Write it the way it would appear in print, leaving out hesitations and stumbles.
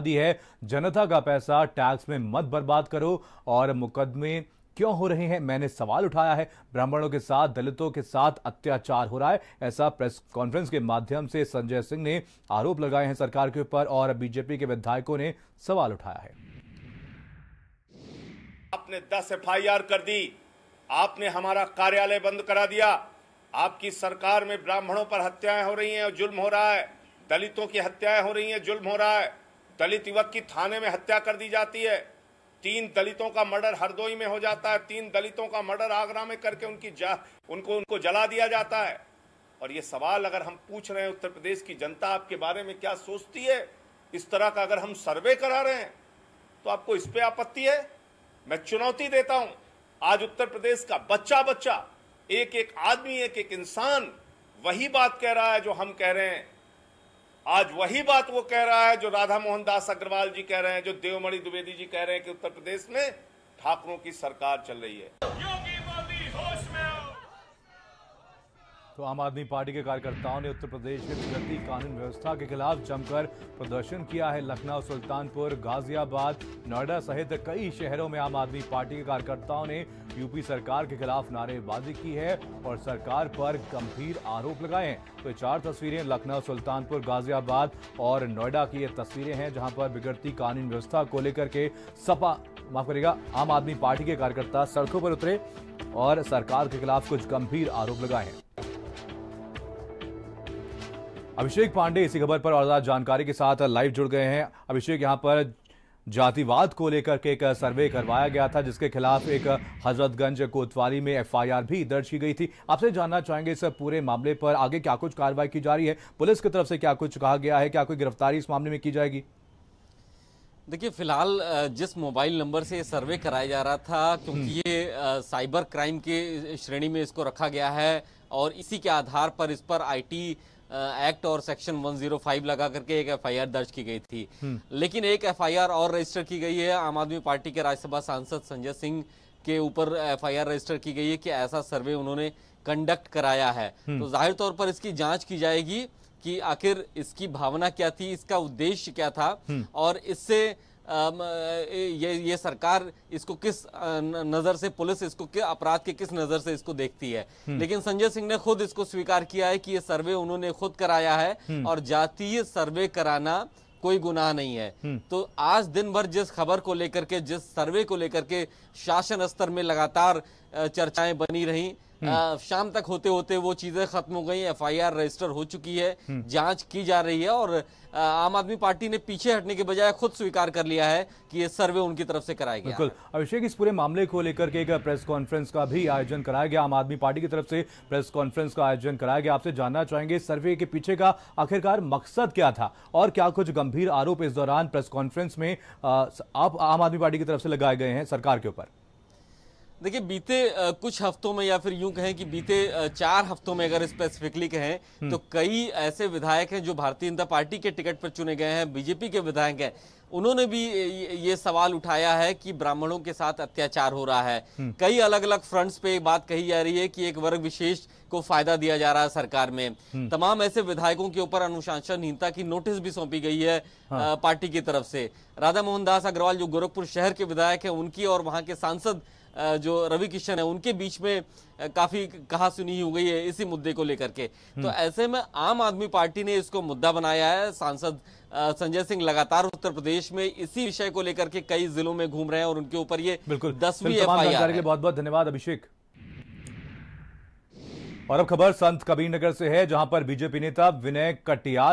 दी है, जनता का पैसा टैक्स में मत बर्बाद करो और मुकदमे क्यों हो रहे हैं, मैंने सवाल उठाया है। ब्राह्मणों के साथ, दलितों के साथ अत्याचार हो रहा है, ऐसा प्रेस कॉन्फ्रेंस के माध्यम से संजय सिंह ने आरोप लगाए हैं सरकार के ऊपर और बीजेपी के विधायकों ने सवाल उठाया है। आपने 10 एफआईआर कर दी, आपने हमारा कार्यालय बंद करा दिया, आपकी सरकार में ब्राह्मणों पर हत्याएं हो रही हैं और जुल्म हो रहा है, दलितों की हत्याएं हो रही हैं, जुल्म हो रहा है, दलित युवक की थाने में हत्या कर दी जाती है, 3 दलितों का मर्डर हरदोई में हो जाता है, 3 दलितों का मर्डर आगरा में करके उनको जला दिया जाता है। और ये सवाल अगर हम पूछ रहे हैं उत्तर प्रदेश की जनता आपके बारे में क्या सोचती है, इस तरह का अगर हम सर्वे करा रहे हैं तो आपको इस पे आपत्ति है? मैं चुनौती देता हूं, आज उत्तर प्रदेश का बच्चा बच्चा, एक एक आदमी, एक एक इंसान वही बात कह रहा है जो हम कह रहे हैं। आज वही बात वो कह रहा है जो राधा मोहन दास अग्रवाल जी कह रहे हैं, जो देवमणि द्विवेदी जी कह रहे हैं कि उत्तर प्रदेश में ठाकरों की सरकार चल रही है। तो आम आदमी पार्टी के कार्यकर्ताओं ने उत्तर प्रदेश में बिगड़ती कानून व्यवस्था के खिलाफ जमकर प्रदर्शन किया है। लखनऊ, सुल्तानपुर, गाजियाबाद, नोएडा सहित कई शहरों में आम आदमी पार्टी के कार्यकर्ताओं ने यूपी सरकार के खिलाफ नारेबाजी की है और सरकार पर गंभीर आरोप लगाए हैं। तो 4 तस्वीरें लखनऊ, सुल्तानपुर, गाजियाबाद और नोएडा की ये तस्वीरें हैं जहां पर बिगड़ती कानून व्यवस्था को लेकर के आम आदमी पार्टी के कार्यकर्ता सड़कों पर उतरे और सरकार के खिलाफ कुछ गंभीर आरोप लगाए हैं। अभिषेक पांडे इसी खबर पर और ज्यादा जानकारी के साथ लाइव जुड़ गए हैं। अभिषेक, यहां पर जातिवाद को लेकर के एक सर्वे करवाया गया था जिसके खिलाफ एक हजरतगंज कोतवाली में एफआईआर भी दर्ज की गई थी। आपसे जानना चाहेंगे इस पूरे मामले पर आगे क्या कुछ कार्रवाई की जा रही है, पुलिस की तरफ से क्या कुछ कहा गया है, क्या कोई गिरफ्तारी इस मामले में की जाएगी? देखिए, फिलहाल जिस मोबाइल नंबर से सर्वे कराया जा रहा था, क्योंकि ये साइबर क्राइम के श्रेणी में इसको रखा गया है और इसी के आधार पर इस पर आईटी एक्ट और सेक्शन 105 लगा करके एक एफआईआर दर्ज की गई थी। लेकिन एक एफआईआर और रजिस्टर की गई है। आम आदमी पार्टी के राज्यसभा सांसद संजय सिंह के ऊपर एफआईआर रजिस्टर की गई है कि ऐसा सर्वे उन्होंने कंडक्ट कराया है। तो जाहिर तौर पर इसकी जांच की जाएगी कि आखिर इसकी भावना क्या थी, इसका उद्देश्य क्या था और इससे ये सरकार इसको किस नजर से, पुलिस इसको अपराध के किस नजर से इसको देखती है। लेकिन संजय सिंह ने खुद इसको स्वीकार किया है कि ये सर्वे उन्होंने खुद कराया है और जातीय सर्वे कराना कोई गुनाह नहीं है। तो आज दिन भर जिस खबर को लेकर के, जिस सर्वे को लेकर के शासन स्तर में लगातार चर्चाएं बनी रही, शाम तक होते होते वो चीजें खत्म हो गई, एफआईआर रजिस्टर हो चुकी है, जांच की जा रही है और आम आदमी पार्टी ने पीछे हटने के बजाय खुद स्वीकार कर लिया है कि ये सर्वे उनकी तरफ से कराया गया। बिल्कुल अभिषेक, इस पूरे मामले को लेकर के एक प्रेस कॉन्फ्रेंस का भी आयोजन कराया गया, आम आदमी पार्टी की तरफ से प्रेस कॉन्फ्रेंस का आयोजन कराया गया। आपसे जानना चाहेंगे सर्वे के पीछे का आखिरकार मकसद क्या था और क्या कुछ गंभीर आरोप इस दौरान प्रेस कॉन्फ्रेंस में आप आम आदमी पार्टी की तरफ से लगाए गए हैं सरकार के ऊपर? देखिए, बीते कुछ हफ्तों में या फिर यूं कहें कि बीते 4 हफ्तों में अगर स्पेसिफिकली कहें तो कई ऐसे विधायक हैं जो भारतीय जनता पार्टी के टिकट पर चुने गए हैं, बीजेपी के विधायक हैं, उन्होंने भी ये सवाल उठाया है कि ब्राह्मणों के साथ अत्याचार हो रहा है। कई अलग अलग फ्रंट्स पे बात कही जा रही है कि एक वर्ग विशेष को फायदा दिया जा रहा है सरकार में। तमाम ऐसे विधायकों के ऊपर अनुशासनहीनता की नोटिस भी सौंपी गई है पार्टी की तरफ से। राधा मोहन दास अग्रवाल जो गोरखपुर शहर के विधायक है, उनकी और वहां के सांसद जो रवि किशन है, उनके बीच में काफी कहासुनी हो गई है इसी मुद्दे को लेकर के। तो ऐसे में आम आदमी पार्टी ने इसको मुद्दा बनाया है। सांसद संजय सिंह लगातार उत्तर प्रदेश में इसी विषय को लेकर के कई जिलों में घूम रहे हैं और उनके ऊपर ये 10वीं एफआईआर है। बहुत बहुत धन्यवाद अभिषेक। और अब खबर संत कबीरनगर से है जहां पर बीजेपी नेता विनय कटियार